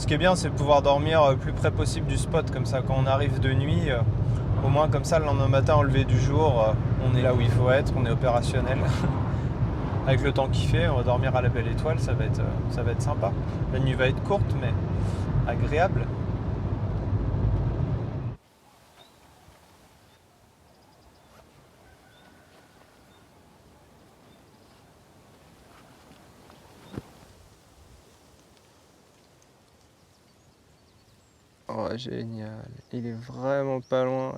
Ce qui est bien, c'est de pouvoir dormir le plus près possible du spot, comme ça quand on arrive de nuit, au moins comme ça le lendemain matin au lever du jour, on est là où il faut être, on est opérationnel. Avec le temps qu'il fait, on va dormir à la belle étoile, ça va être sympa. La nuit va être courte mais agréable. Oh, génial. Il est vraiment pas loin.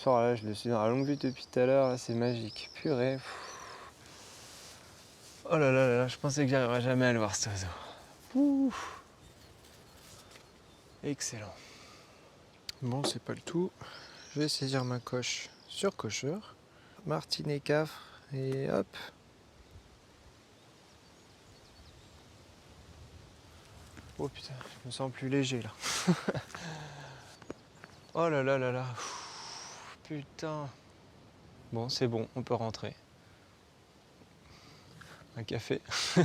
Oh là, je le suis dans la longue vue depuis tout à l'heure, là, c'est magique. Purée. Oh là là là là, je pensais que j'arriverais jamais à le voir cet oiseau. Ouf. Excellent. Bon, c'est pas le tout. Je vais saisir ma coche sur cocheur. Martinet cafre et hop. Oh putain, je me sens plus léger là. Oh là là là là. Putain. Bon, c'est bon, on peut rentrer. Un café. Il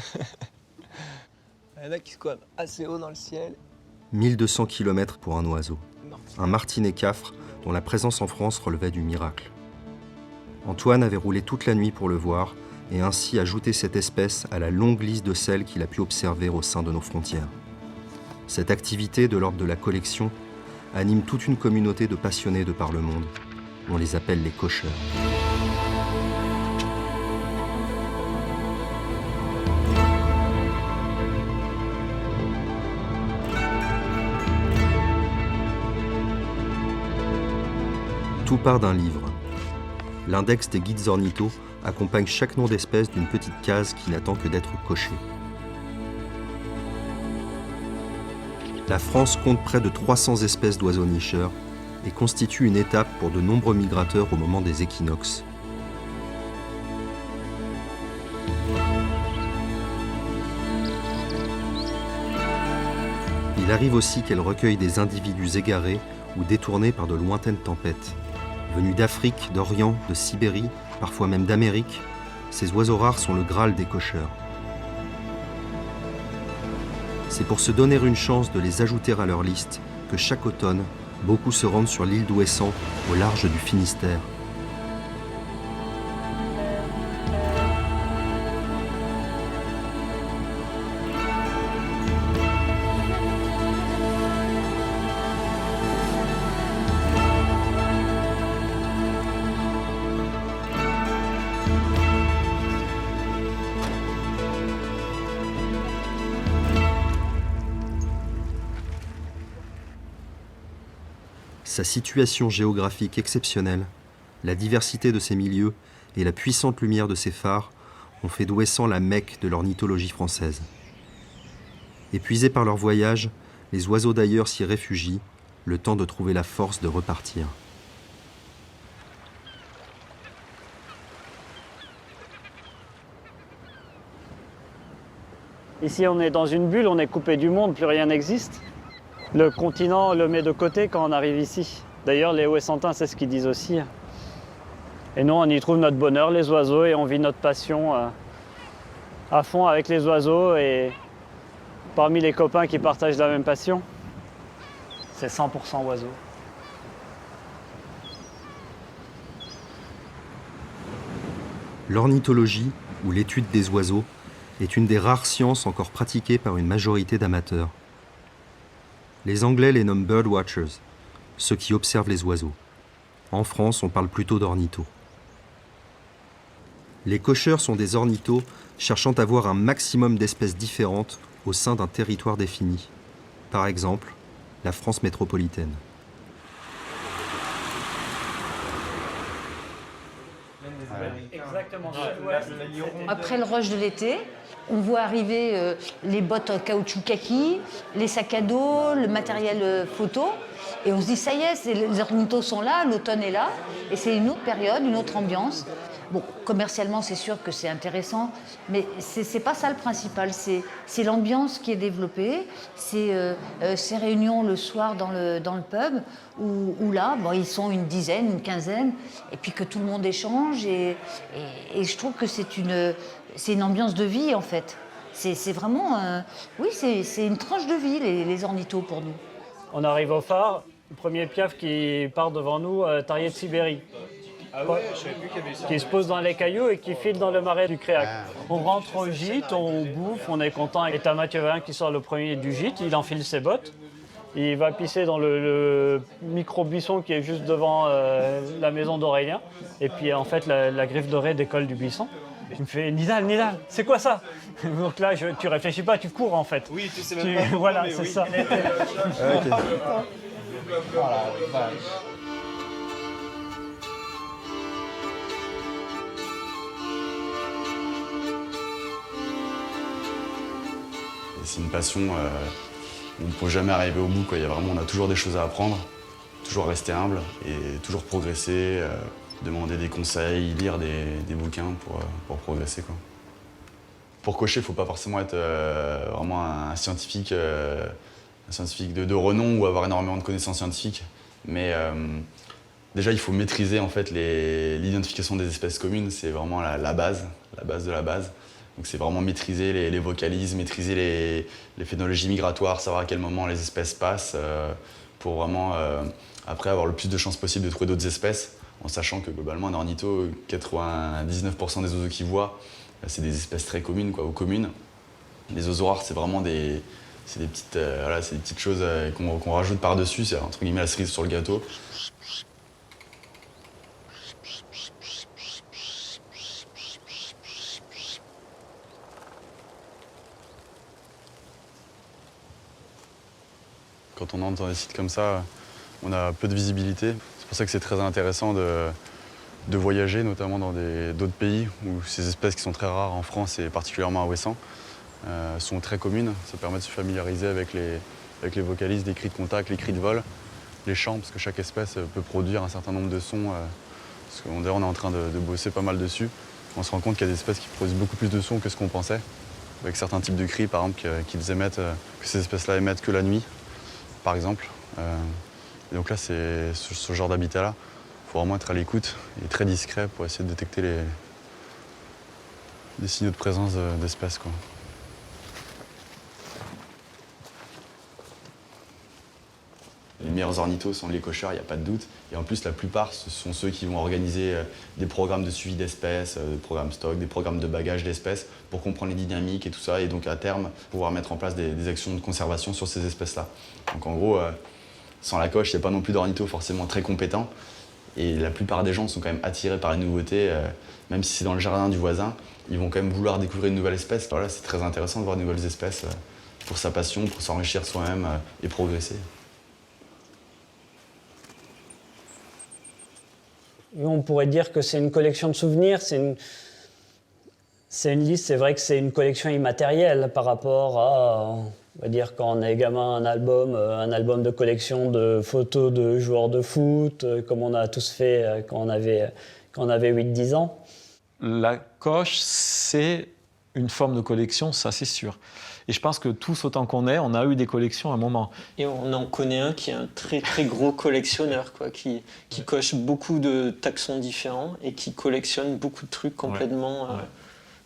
y en a qui squattent assez haut dans le ciel. 1200 km pour un oiseau. Un martinet cafre dont la présence en France relevait du miracle. Antoine avait roulé toute la nuit pour le voir et ainsi ajouté cette espèce à la longue liste de celles qu'il a pu observer au sein de nos frontières. Cette activité de l'ordre de la collection anime toute une communauté de passionnés de par le monde. On les appelle les cocheurs. Tout part d'un livre. L'index des guides ornithos accompagne chaque nom d'espèce d'une petite case qui n'attend que d'être cochée. La France compte près de 300 espèces d'oiseaux nicheurs et constitue une étape pour de nombreux migrateurs au moment des équinoxes. Il arrive aussi qu'elle recueille des individus égarés ou détournés par de lointaines tempêtes. Venus d'Afrique, d'Orient, de Sibérie, parfois même d'Amérique, ces oiseaux rares sont le Graal des cocheurs. C'est pour se donner une chance de les ajouter à leur liste que chaque automne, beaucoup se rendent sur l'île d'Ouessant, au large du Finistère. Sa situation géographique exceptionnelle, la diversité de ses milieux et la puissante lumière de ses phares ont fait d'Ouessant la Mecque de l'ornithologie française. Épuisés par leur voyage, les oiseaux d'ailleurs s'y réfugient, le temps de trouver la force de repartir. Ici, on est dans une bulle, on est coupé du monde, plus rien n'existe. Le continent le met de côté quand on arrive ici. D'ailleurs, les Ouessantins, c'est ce qu'ils disent aussi. Et nous, on y trouve notre bonheur, les oiseaux, et on vit notre passion à fond avec les oiseaux. Et parmi les copains qui partagent la même passion, c'est 100% oiseaux. L'ornithologie, ou l'étude des oiseaux, est une des rares sciences encore pratiquées par une majorité d'amateurs. Les Anglais les nomment birdwatchers, ceux qui observent les oiseaux. En France, on parle plutôt d'ornithos. Les cocheurs sont des ornithos cherchant à voir un maximum d'espèces différentes au sein d'un territoire défini. Par exemple, la France métropolitaine. Après le rush de l'été, on voit arriver les bottes en caoutchouc kaki, les sacs à dos, le matériel photo. Et on se dit, ça y est, les ornithos sont là, l'automne est là. Et c'est une autre période, une autre ambiance. Bon, commercialement, c'est sûr que c'est intéressant, mais c'est pas ça le principal. C'est l'ambiance qui est développée. C'est ces réunions le soir dans le pub, où là, bon, ils sont une dizaine, une quinzaine, et puis que tout le monde échange. Et je trouve que c'est une ambiance de vie, en fait. C'est vraiment, oui, c'est une tranche de vie, les ornithos pour nous. On arrive au phare, le premier piaf qui part devant nous, tarier de Sibérie. Ah ouais, je savais plus qu'il y avait ça. Qui se pose dans les cailloux et qui file dans le marais du Créac. On rentre au gîte, on bouffe, on est content. Et t'as Mathieu Varin qui sort le premier du gîte, il enfile ses bottes. Il va pisser dans le micro-buisson qui est juste devant la maison d'Aurélien. Et puis en fait, la griffe dorée décolle du buisson. Il me fait « Nidal, c'est quoi ça ?» Donc là, tu réfléchis pas, tu cours en fait. Oui, tu sais même pas. Voilà, c'est oui. ça. C'est une passion, on ne peut jamais arriver au bout, quoi. On a toujours des choses à apprendre, toujours rester humble et toujours progresser, demander des conseils, lire des bouquins pour progresser, quoi. Pour cocher, il ne faut pas forcément être vraiment un scientifique de renom ou avoir énormément de connaissances scientifiques. Mais déjà, il faut maîtriser en fait, l'identification des espèces communes. C'est vraiment la base de la base. Donc c'est vraiment maîtriser les vocalises, maîtriser les phénologies migratoires, savoir à quel moment les espèces passent pour vraiment après avoir le plus de chances possible de trouver d'autres espèces, en sachant que globalement un ornitho, 99% des oiseaux qu'il voit, c'est des espèces très communes, quoi, ou communes. Les oiseaux rares, c'est vraiment des petites choses qu'on rajoute par-dessus, c'est entre guillemets la cerise sur le gâteau. Quand on entre dans des sites comme ça, on a peu de visibilité. C'est pour ça que c'est très intéressant de voyager, notamment dans d'autres pays où ces espèces qui sont très rares en France et particulièrement à Ouessant sont très communes. Ça permet de se familiariser avec les vocalises, les cris de contact, les cris de vol, les chants, parce que chaque espèce peut produire un certain nombre de sons. D'ailleurs, on est en train de bosser pas mal dessus. On se rend compte qu'il y a des espèces qui produisent beaucoup plus de sons que ce qu'on pensait, avec certains types de cris, par exemple, que ces espèces-là émettent que la nuit, par exemple. Et donc là, c'est ce genre d'habitat-là. Il faut vraiment être à l'écoute et très discret pour essayer de détecter des signaux de présence d'espèces, quoi. Les meilleurs ornithos sont les cocheurs, il n'y a pas de doute. Et en plus, la plupart, ce sont ceux qui vont organiser des programmes de suivi d'espèces, des programmes stock, des programmes de bagage d'espèces pour comprendre les dynamiques et tout ça. Et donc, à terme, pouvoir mettre en place des actions de conservation sur ces espèces-là. Donc, en gros, sans la coche, il n'y a pas non plus d'ornithos forcément très compétents. Et la plupart des gens sont quand même attirés par les nouveautés. Même si c'est dans le jardin du voisin, ils vont quand même vouloir découvrir une nouvelle espèce. Voilà, c'est très intéressant de voir de nouvelles espèces pour sa passion, pour s'enrichir soi-même et progresser. On pourrait dire que c'est une collection de souvenirs, c'est une liste, c'est vrai que c'est une collection immatérielle par rapport à, on va dire quand on est gamin, un album de collection de photos de joueurs de foot, comme on a tous fait quand on avait 8-10 ans. La coche, c'est une forme de collection, ça c'est sûr. Et je pense que tous, autant qu'on est, on a eu des collections à un moment. Et on en connaît un qui est un très très gros collectionneur, quoi, qui coche beaucoup de taxons différents et qui collectionne beaucoup de trucs complètement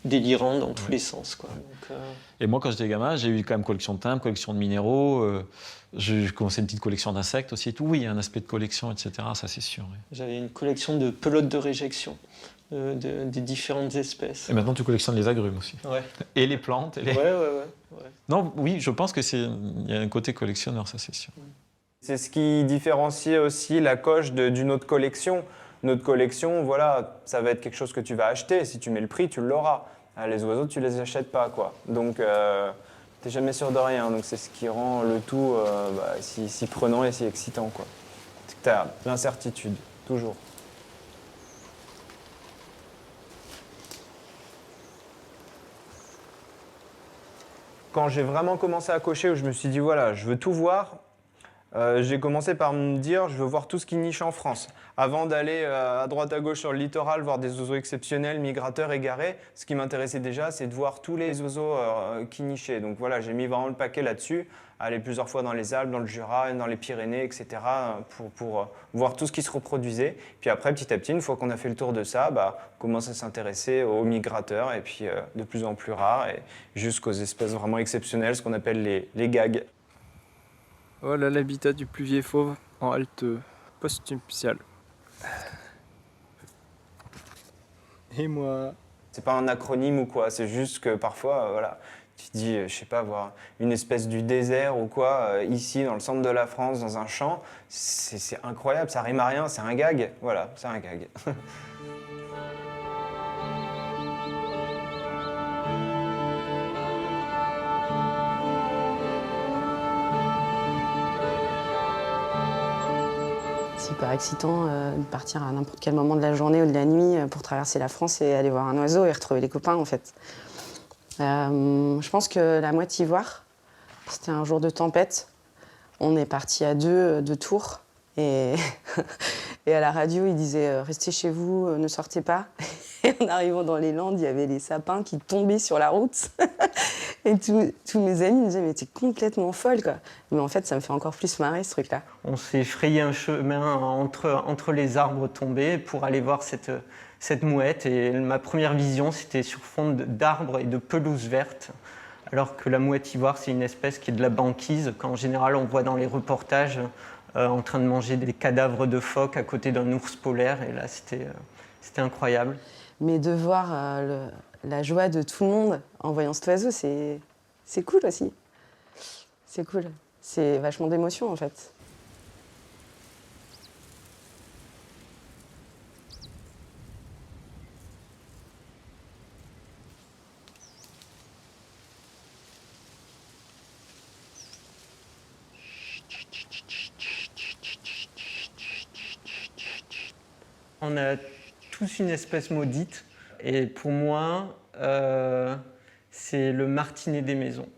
délirants dans tous les sens, quoi. Donc, Et moi, quand j'étais gamin, j'ai eu quand même collection de timbres, collection de minéraux. J'ai commencé une petite collection d'insectes aussi et tout. Oui, il y a un aspect de collection, etc. Ça, c'est sûr. Oui. J'avais une collection de pelotes de réjection des différentes espèces. Et maintenant, tu collectionnes les agrumes aussi. Ouais. Et les plantes. Ouais. Non, oui, je pense il y a un côté collectionneur, ça, c'est sûr. C'est ce qui différencie aussi la coche d'une autre collection. Notre collection, voilà, ça va être quelque chose que tu vas acheter. Si tu mets le prix, tu l'auras. Les oiseaux, tu les achètes pas, quoi. Donc, t'es jamais sûr de rien. Donc, c'est ce qui rend le tout si prenant et si excitant, quoi. C'est que t'as l'incertitude, toujours. Quand j'ai vraiment commencé à cocher, où je me suis dit, voilà, je veux tout voir, J'ai commencé par me dire, je veux voir tout ce qui niche en France. Avant d'aller à droite à gauche sur le littoral, voir des oiseaux exceptionnels, migrateurs, égarés, ce qui m'intéressait déjà, c'est de voir tous les oiseaux qui nichaient. Donc voilà, j'ai mis vraiment le paquet là-dessus, aller plusieurs fois dans les Alpes, dans le Jura, dans les Pyrénées, etc., pour voir tout ce qui se reproduisait. Puis après, petit à petit, une fois qu'on a fait le tour de ça, on commence à s'intéresser aux migrateurs, et puis de plus en plus rares, et jusqu'aux espèces vraiment exceptionnelles, ce qu'on appelle les gags. Voilà l'habitat du pluvier fauve en halte post-nuptiale. Et moi. C'est pas un acronyme ou quoi, c'est juste que parfois, voilà, tu te dis, je sais pas, voir une espèce du désert ou quoi, ici, dans le centre de la France, dans un champ, c'est incroyable, ça rime à rien, c'est un gag. Voilà, c'est un gag. C'est hyper excitant de partir à n'importe quel moment de la journée ou de la nuit pour traverser la France et aller voir un oiseau et retrouver les copains en fait. Je pense que la Mouette Ivoire, c'était un jour de tempête. On est parti à deux de Tours et, et à la radio ils disaient restez chez vous, ne sortez pas. Et en arrivant dans les Landes, il y avait les sapins qui tombaient sur la route. Et tous mes amis me disaient mais t'es complètement folle quoi. Mais en fait ça me fait encore plus marrer ce truc-là. On s'est frayé un chemin entre les arbres tombés pour aller voir cette mouette. Et ma première vision c'était sur fond d'arbres et de pelouse verte. Alors que la mouette ivoire c'est une espèce qui est de la banquise qu'en général on voit dans les reportages en train de manger des cadavres de phoques à côté d'un ours polaire. Et là c'était incroyable. Mais de voir la joie de tout le monde en voyant cet oiseau, c'est cool aussi. C'est cool. C'est vachement d'émotion en fait. On a tous une espèce maudite. Et pour moi, c'est le martinet des maisons.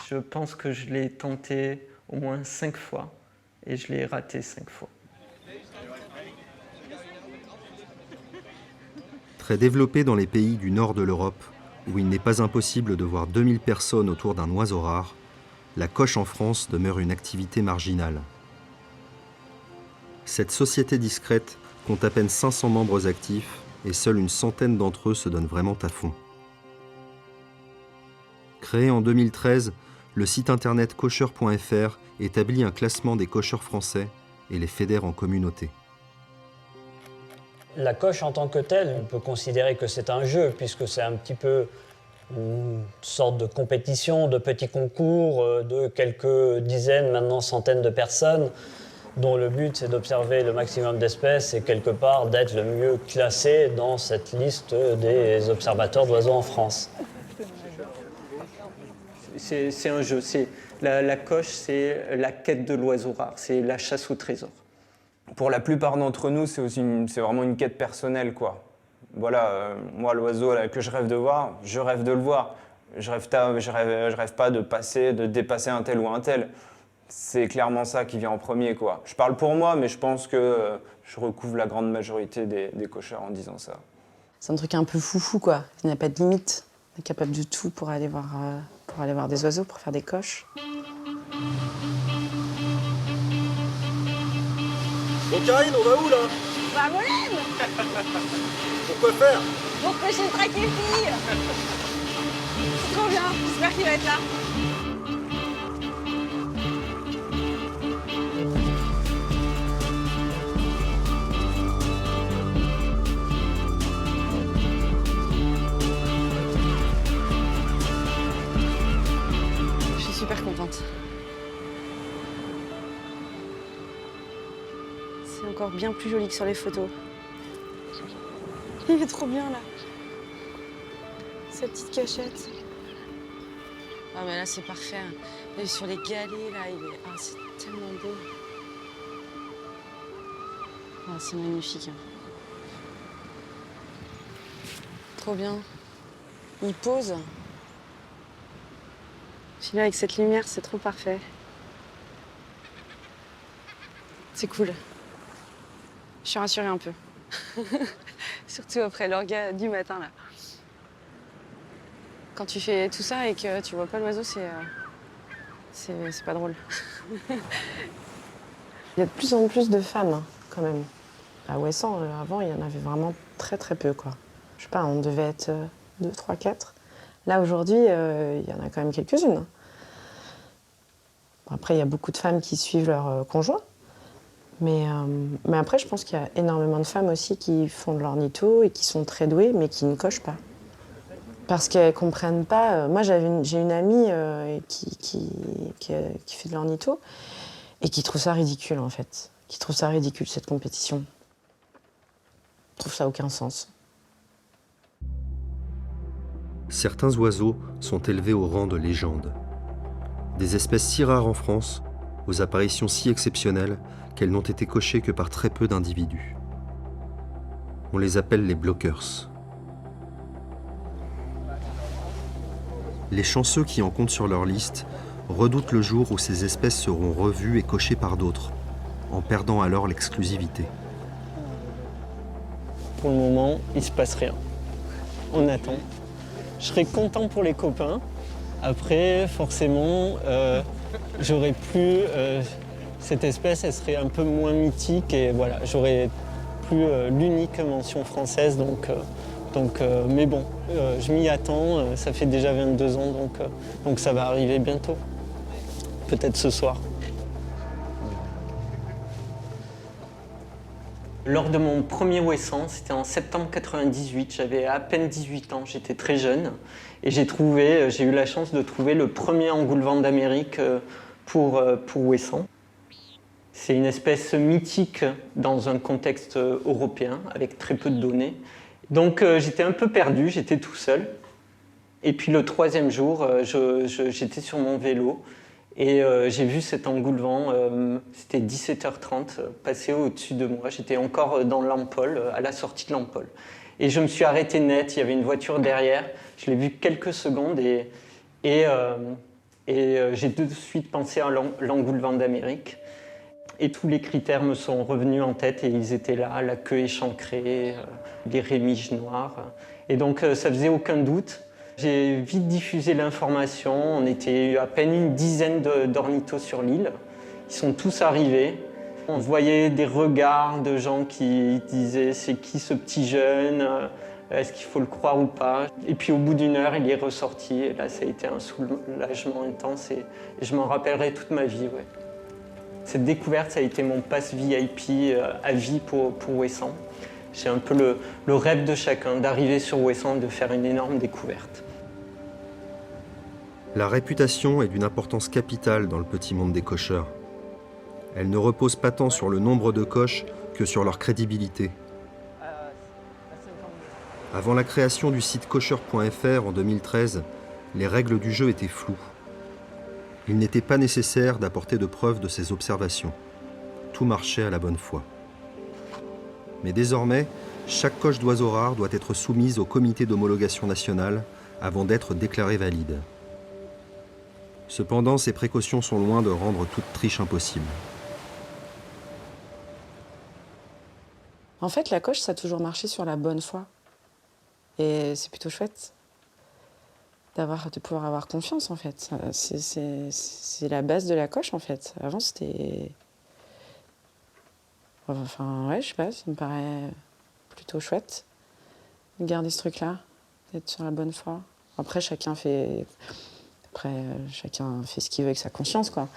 Je pense que je l'ai tenté au moins 5 fois et je l'ai raté 5 fois. Très développé dans les pays du nord de l'Europe, où il n'est pas impossible de voir 2000 personnes autour d'un oiseau rare, la coche en France demeure une activité marginale. Cette société discrète compte à peine 500 membres actifs et seule une centaine d'entre eux se donnent vraiment à fond. Créé en 2013, le site internet cocheur.fr établit un classement des cocheurs français et les fédère en communauté. La coche en tant que telle, on peut considérer que c'est un jeu, puisque c'est un petit peu une sorte de compétition, de petits concours, de quelques dizaines, maintenant centaines de personnes, dont le but c'est d'observer le maximum d'espèces et quelque part d'être le mieux classé dans cette liste des observateurs d'oiseaux en France. C'est un jeu. La coche, c'est la quête de l'oiseau rare, c'est la chasse au trésor. Pour la plupart d'entre nous, c'est vraiment une quête personnelle, quoi. Voilà, moi, l'oiseau que je rêve de voir, je rêve de le voir. Je rêve pas de dépasser un tel ou un tel. C'est clairement ça qui vient en premier, quoi. Je parle pour moi, mais je pense que je recouvre la grande majorité des cocheurs en disant ça. C'est un truc un peu foufou, quoi. Il n'y a pas de limite. On est capable de tout pour aller voir des oiseaux, pour faire des coches. Bon, Karine, on va où, là? Bah, à Molène. Pourquoi faire? Pour pêcher le traque les filles. C'est trop bien, j'espère qu'il va être là. Je suis super contente. C'est encore bien plus joli que sur les photos. Il est trop bien là. Sa petite cachette. Ah mais là c'est parfait. Et sur les galets là, c'est tellement beau. Ah, c'est magnifique. Trop bien. Il pose. Puis là avec cette lumière, c'est trop parfait. C'est cool. Je suis rassurée un peu. Surtout après l'orga du matin, là. Quand tu fais tout ça et que tu vois pas l'oiseau, c'est pas drôle. Il y a de plus en plus de femmes, hein, quand même. À Ouessant, avant, il y en avait vraiment très très peu, quoi. Je sais pas, on devait être 2, 3, 4. Là, aujourd'hui, il y en a quand même quelques-unes. Bon, après, il y a beaucoup de femmes qui suivent leur conjoint. Mais après, je pense qu'il y a énormément de femmes aussi qui font de l'ornitho et qui sont très douées, mais qui ne cochent pas. Parce qu'elles ne comprennent pas. Moi, j'ai une amie qui fait de l'ornitho et qui trouve ça ridicule, en fait. Qui trouve ça ridicule, cette compétition. Je trouve ça aucun sens. Certains oiseaux sont élevés au rang de légende. Des espèces si rares en France, aux apparitions si exceptionnelles qu'elles n'ont été cochées que par très peu d'individus. On les appelle les blockers. Les chanceux qui en comptent sur leur liste redoutent le jour où ces espèces seront revues et cochées par d'autres, en perdant alors l'exclusivité. Pour le moment, il se passe rien. On attend. Je serais content pour les copains. Après, forcément, j'aurais plus... cette espèce, elle serait un peu moins mythique et voilà, j'aurais plus l'unique mention française. Mais bon, je m'y attends. Ça fait déjà 22 ans, donc ça va arriver bientôt. Peut-être ce soir. Lors de mon premier Ouessant, c'était en septembre 98, j'avais à peine 18 ans, j'étais très jeune. Et j'ai eu la chance de trouver le premier engoulevent d'Amérique pour Ouessant. C'est une espèce mythique dans un contexte européen, avec très peu de données. Donc j'étais un peu perdu, j'étais tout seul. Et puis le troisième jour, j'étais sur mon vélo. Et j'ai vu cet engoulevent, c'était 17h30, passer au-dessus de moi. J'étais encore dans l'Ampol, à la sortie de l'Ampol. Et je me suis arrêté net, il y avait une voiture derrière. Je l'ai vu quelques secondes et j'ai tout de suite pensé à l'engoulevent d'Amérique. Et tous les critères me sont revenus en tête et ils étaient là, la queue échancrée, les rémiges noires. Et donc ça faisait aucun doute. J'ai vite diffusé l'information, on était à peine une dizaine d'ornithos sur l'île. Ils sont tous arrivés. On voyait des regards de gens qui disaient « c'est qui ce petit jeune ? Est-ce qu'il faut le croire ou pas ?» Et puis au bout d'une heure, il est ressorti. Et là, ça a été un soulagement intense et je m'en rappellerai toute ma vie. Ouais. Cette découverte, ça a été mon pass VIP à vie pour Ouessant. C'est un peu le rêve de chacun, d'arriver sur Ouessant et de faire une énorme découverte. La réputation est d'une importance capitale dans le petit monde des cocheurs. Elle ne repose pas tant sur le nombre de coches que sur leur crédibilité. Avant la création du site cocheur.fr en 2013, les règles du jeu étaient floues. Il n'était pas nécessaire d'apporter de preuves de ces observations. Tout marchait à la bonne foi. Mais désormais, chaque coche d'oiseau rare doit être soumise au comité d'homologation nationale avant d'être déclarée valide. Cependant, ces précautions sont loin de rendre toute triche impossible. En fait, la coche, ça a toujours marché sur la bonne foi. Et c'est plutôt chouette de pouvoir avoir confiance, en fait. C'est la base de la coche, en fait. Avant, c'était... Enfin, ouais, je sais pas, ça me paraît plutôt chouette de garder ce truc-là, d'être sur la bonne foi. Après, chacun fait ce qu'il veut avec sa conscience, quoi.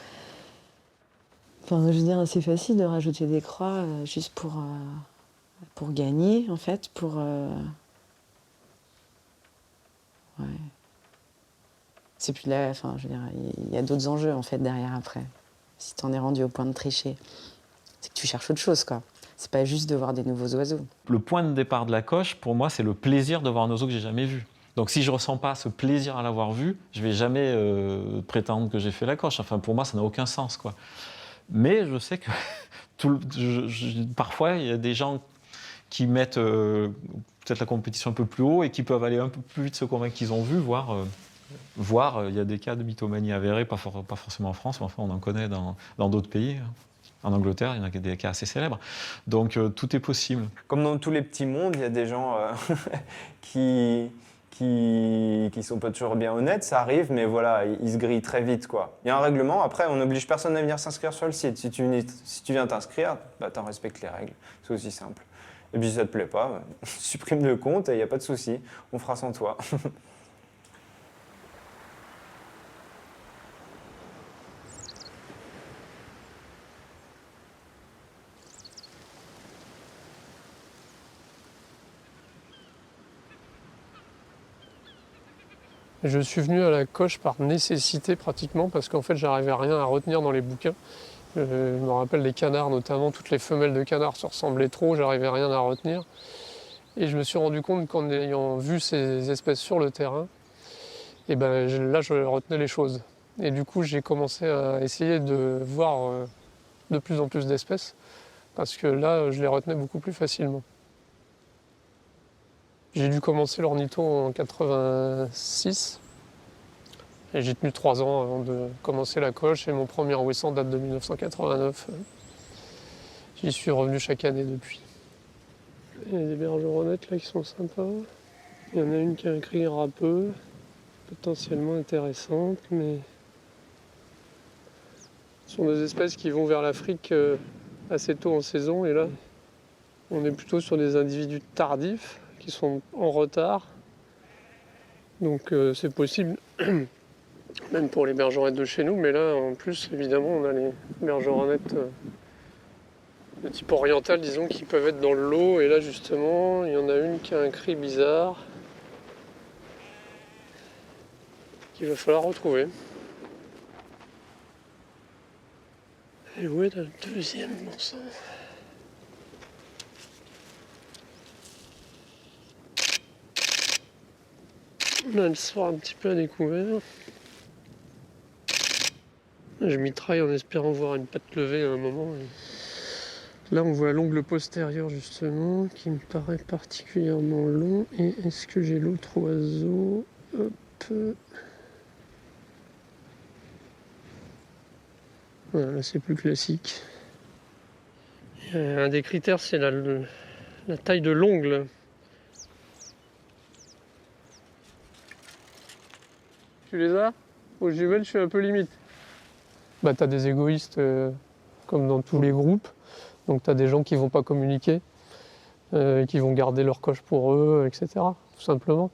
Enfin, je veux dire, c'est facile de rajouter des croix juste pour gagner, en fait, ouais. C'est plus là, enfin, je veux dire, il y a d'autres enjeux, en fait, derrière, après. Si t'en es rendu au point de tricher, c'est que tu cherches autre chose, quoi. C'est pas juste de voir des nouveaux oiseaux. Le point de départ de la coche, pour moi, c'est le plaisir de voir un oiseau que j'ai jamais vu. Donc si je ne ressens pas ce plaisir à l'avoir vu, je ne vais jamais prétendre que j'ai fait la coche. Enfin, pour moi, ça n'a aucun sens, quoi. Mais je sais que parfois, il y a des gens qui mettent peut-être la compétition un peu plus haut et qui peuvent aller un peu plus vite se convaincre qu'ils ont vu, voire il y a des cas de mythomanie avérés, pas forcément en France, mais enfin, on en connaît dans d'autres pays. En Angleterre, il y en a des cas assez célèbres. Donc tout est possible. Comme dans tous les petits mondes, il y a des gens qui sont pas toujours bien honnêtes, ça arrive, mais voilà, ils se grillent très vite, quoi. Il y a un règlement, après, on n'oblige personne à venir s'inscrire sur le site. Si tu viens t'inscrire, bah, t'en respectes les règles. C'est aussi simple. Et puis si ça te plaît pas, supprime le compte et il n'y a pas de souci. On fera sans toi. Je suis venu à la coche par nécessité pratiquement parce qu'en fait j'arrivais à rien à retenir dans les bouquins. Je me rappelle les canards notamment, toutes les femelles de canards se ressemblaient trop, j'arrivais à rien à retenir. Et je me suis rendu compte qu'en ayant vu ces espèces sur le terrain, et ben là je retenais les choses. Et du coup j'ai commencé à essayer de voir de plus en plus d'espèces parce que là je les retenais beaucoup plus facilement. J'ai dû commencer l'ornitho en 86 et j'ai tenu 3 ans avant de commencer la coche et mon premier ouessant date de 1989. J'y suis revenu chaque année depuis. Il y a des bergeronnettes là qui sont sympas. Il y en a une qui a un cri râpeux, potentiellement intéressante, mais ce sont des espèces qui vont vers l'Afrique assez tôt en saison et là on est plutôt sur des individus tardifs qui sont en retard. Donc c'est possible, même pour les bergeronnettes de chez nous, mais là en plus évidemment on a les bergeronnettes de type oriental, disons, qui peuvent être dans le lot, et là justement il y en a une qui a un cri bizarre qu'il va falloir retrouver. Et où est la deuxième, bon sang ? Là, elle sort un petit peu à découvert. Je mitraille en espérant voir une patte levée à un moment. Et là, on voit l'ongle postérieur, justement, qui me paraît particulièrement long. Et est-ce que j'ai l'autre oiseau ? Hop. Voilà, là, c'est plus classique. Un des critères, c'est la taille de l'ongle. Tu les as ? Aux jumelles, je suis un peu limite. Bah, t'as des égoïstes comme dans tous les groupes. Donc t'as des gens qui vont pas communiquer, qui vont garder leur coche pour eux, etc. Tout simplement.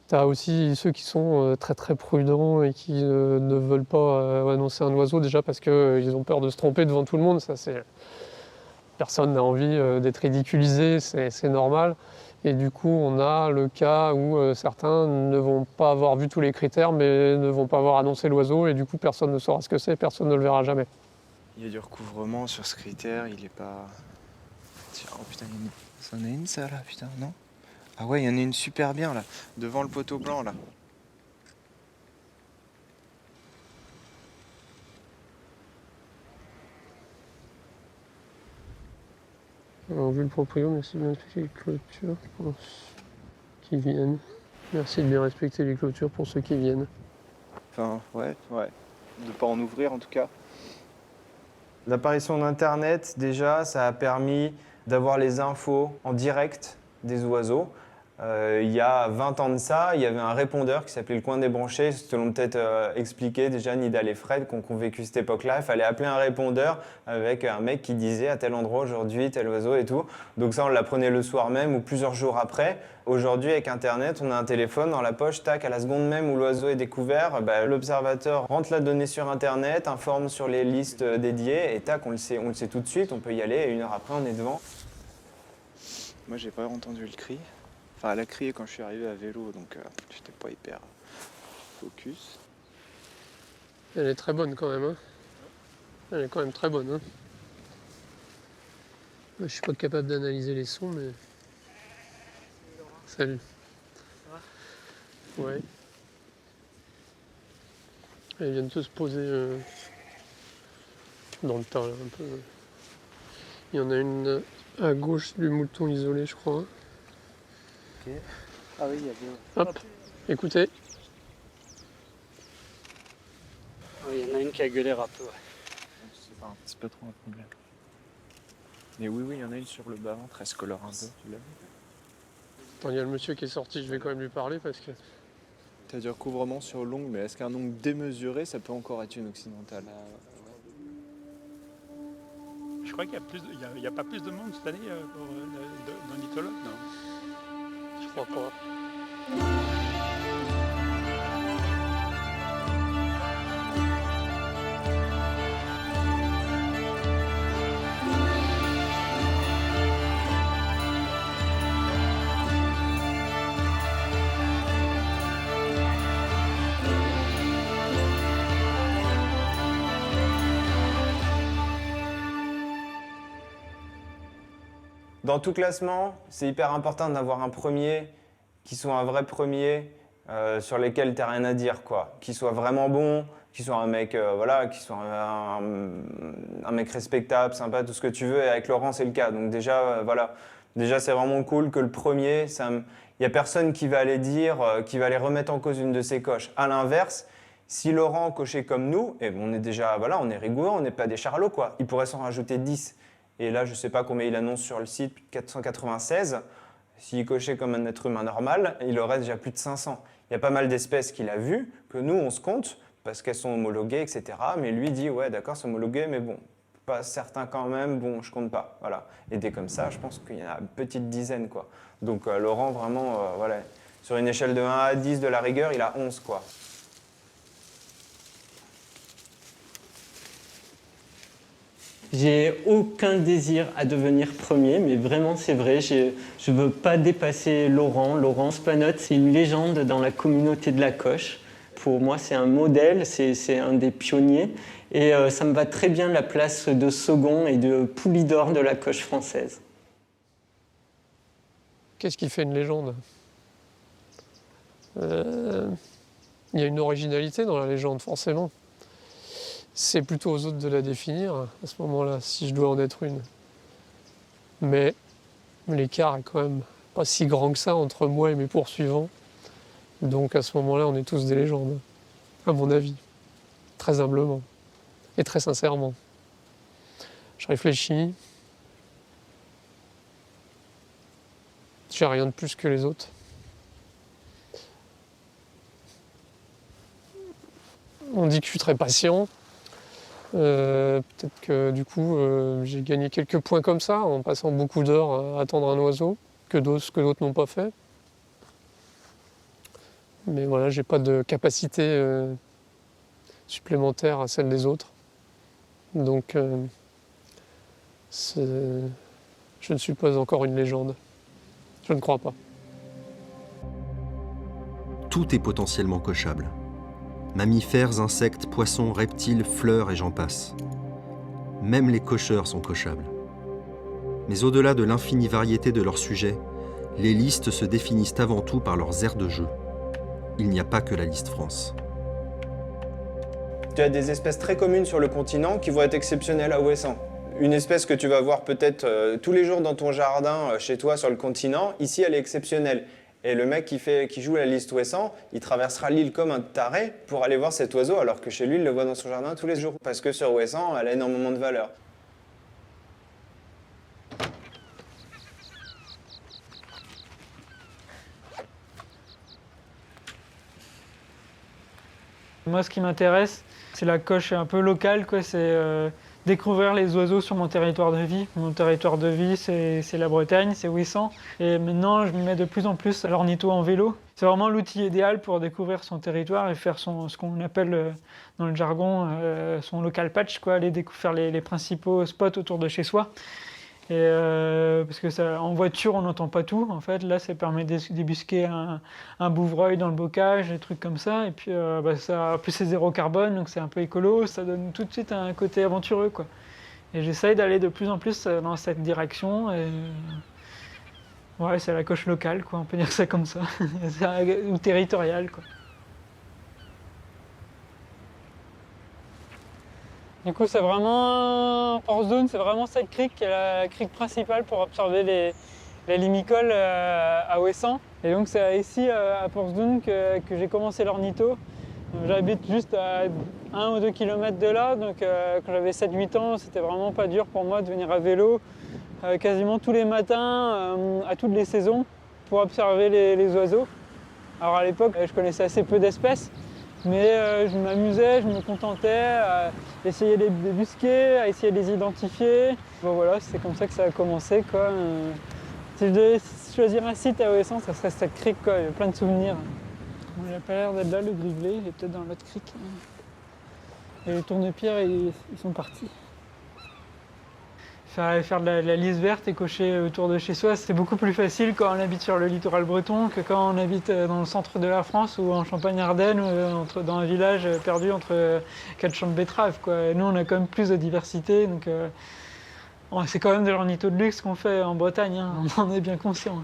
T'as aussi ceux qui sont très très prudents et qui ne veulent pas annoncer un oiseau déjà parce qu'ils ont peur de se tromper devant tout le monde. Ça, c'est... Personne n'a envie d'être ridiculisé, c'est normal. Et du coup, on a le cas où certains ne vont pas avoir vu tous les critères, mais ne vont pas avoir annoncé l'oiseau, et du coup, personne ne saura ce que c'est, personne ne le verra jamais. Il y a du recouvrement sur ce critère, il est pas... Oh putain, c'en est une ça là, putain, non ? Ah ouais, il y en a une super bien là, devant le poteau blanc là. Alors, vu le proprio, merci de bien respecter les clôtures pour ceux qui viennent. Merci de bien respecter les clôtures pour ceux qui viennent. Enfin, ouais. De pas en ouvrir en tout cas. L'apparition d'Internet, déjà, ça a permis d'avoir les infos en direct des oiseaux. Il y a 20 ans de ça, il y avait un répondeur qui s'appelait le coin des branchés. Te l'ont peut-être expliqué déjà Nidal et Fred qui ont vécu cette époque-là. Il fallait appeler un répondeur avec un mec qui disait à tel endroit aujourd'hui, tel oiseau et tout. Donc ça, on l'apprenait le soir même ou plusieurs jours après. Aujourd'hui, avec Internet, on a un téléphone dans la poche, tac, à la seconde même où l'oiseau est découvert, l'observateur rentre la donnée sur Internet, informe sur les listes dédiées et tac, on le sait tout de suite, on peut y aller et 1 heure après, on est devant. Moi, j'ai pas entendu le cri. Enfin, elle a crié quand je suis arrivé à vélo, donc j'étais pas hyper focus. Elle est très bonne quand même, hein. Elle est quand même très bonne, hein. Je suis pas capable d'analyser les sons, mais... Salut. Ouais. Elle vient de se poser dans le tas, là, un peu. Il y en a une à gauche du mouton isolé, je crois. Ok. Ah oui, il y a bien. Hop, écoutez. Il y en a une qui a gueulé râpeux. C'est pas trop un problème. Mais oui, il y en a une sur le bas-ventre, elle se colore un peu, tu l'as vu? Attends, il y a le monsieur qui est sorti, je vais quand même lui parler parce que... T'as du recouvrement sur l'ongle, mais est-ce qu'un ongle démesuré, ça peut encore être une occidentale? Je crois qu'il y a pas plus de monde cette année pour d'ornithologues, non? Je crois pas. Dans tout classement, c'est hyper important d'avoir un premier qui soit un vrai premier sur lequel tu n'as rien à dire, quoi. Qui soit vraiment bon, qui soit un mec, qui soit un mec respectable, sympa, tout ce que tu veux. Et avec Laurent, c'est le cas. Donc déjà, déjà c'est vraiment cool que le premier, il n'y a personne qui va aller dire, qui va aller remettre en cause une de ses coches. À l'inverse, si Laurent cochait comme nous, et on est déjà, on est rigoureux, on n'est pas des charlots, quoi. Il pourrait s'en rajouter 10. Et là, je ne sais pas combien il annonce sur le site, 496. S'il cochait comme un être humain normal, il aurait déjà plus de 500. Il y a pas mal d'espèces qu'il a vues, que nous, on se compte, parce qu'elles sont homologuées, etc. Mais lui dit, ouais, d'accord, c'est homologué, mais bon, pas certain quand même, bon, je compte pas. Voilà. Et dès comme ça, je pense qu'il y en a une petite dizaine, quoi. Donc Laurent, vraiment, sur une échelle de 1 à 10 de la rigueur, il a 11, quoi. J'ai aucun désir à devenir premier, mais vraiment c'est vrai, je ne veux pas dépasser Laurent. Laurent Spanotte, c'est une légende dans la communauté de la coche. Pour moi, c'est un modèle, c'est un des pionniers. Et ça me va très bien la place de second et de Poulidor de la coche française. Qu'est-ce qui fait une légende? Il y a une originalité dans la légende, forcément. C'est plutôt aux autres de la définir à ce moment-là, si je dois en être une. Mais l'écart est quand même pas si grand que ça entre moi et mes poursuivants. Donc à ce moment-là, on est tous des légendes, à mon avis. Très humblement et très sincèrement. Je réfléchis. J'ai rien de plus que les autres. On dit que je suis très patient. Peut-être que du coup j'ai gagné quelques points comme ça en passant beaucoup d'heures à attendre un oiseau que d'autres n'ont pas fait. Mais voilà, j'ai pas de capacité supplémentaire à celle des autres. Donc je ne suis pas encore une légende. Je ne crois pas. Tout est potentiellement cochable. Mammifères, insectes, poissons, reptiles, fleurs et j'en passe. Même les cocheurs sont cochables. Mais au-delà de l'infinie variété de leurs sujets, les listes se définissent avant tout par leurs aires de jeu. Il n'y a pas que la liste France. Tu as des espèces très communes sur le continent qui vont être exceptionnelles à Ouessant. Une espèce que tu vas voir peut-être tous les jours dans ton jardin, chez toi, sur le continent, ici elle est exceptionnelle. Et le mec qui joue la liste Ouessant, il traversera l'île comme un taré pour aller voir cet oiseau, alors que chez lui, il le voit dans son jardin tous les jours. Parce que sur Ouessant, elle a énormément de valeur. Moi, ce qui m'intéresse, c'est la coche un peu locale, quoi. C'est découvrir les oiseaux sur mon territoire de vie. Mon territoire de vie, c'est la Bretagne, c'est Ouessant. Et maintenant, je me mets de plus en plus à l'ornitho en vélo. C'est vraiment l'outil idéal pour découvrir son territoire et faire ce qu'on appelle dans le jargon son local patch, quoi. Aller faire les principaux spots autour de chez soi. Et parce que ça, en voiture, on n'entend pas tout. En fait, là, ça permet de débusquer un bouvreuil dans le bocage, des trucs comme ça. Et puis, en plus, c'est zéro carbone, donc c'est un peu écolo. Ça donne tout de suite un côté aventureux, quoi. Et j'essaye d'aller de plus en plus dans cette direction. Et, ouais, c'est la coche locale, quoi. On peut dire ça comme ça, ou territoriale, quoi. Du coup, c'est vraiment, Portsdown, c'est vraiment cette crique qui est la crique principale pour absorber les limicoles à Ouessant. Et donc, c'est ici, à Portsdown, que j'ai commencé l'ornitho. J'habite juste à 1 ou 2 km de là, donc quand j'avais 7-8 ans, c'était vraiment pas dur pour moi de venir à vélo quasiment tous les matins, à toutes les saisons, pour observer les oiseaux. Alors à l'époque, je connaissais assez peu d'espèces, mais je m'amusais, je me contentais à essayer de les débusquer, à essayer de les identifier. Bon voilà, c'est comme ça que ça a commencé, quoi. Si je devais choisir un site à Ouessant, ça serait cette crique, quoi. Il y a plein de souvenirs. Bon, il n'a pas l'air d'être là, le grivelé, il est peut-être dans l'autre crique. Et les tourne-pierres, ils sont partis. Faire de la lisse verte et cocher autour de chez soi, c'est beaucoup plus facile quand on habite sur le littoral breton que quand on habite dans le centre de la France ou en Champagne-Ardenne ou dans un village perdu entre 4 champs de betteraves, quoi. Et nous, on a quand même plus de diversité, donc c'est quand même de l'ornitho de luxe qu'on fait en Bretagne, hein. On en est bien conscient.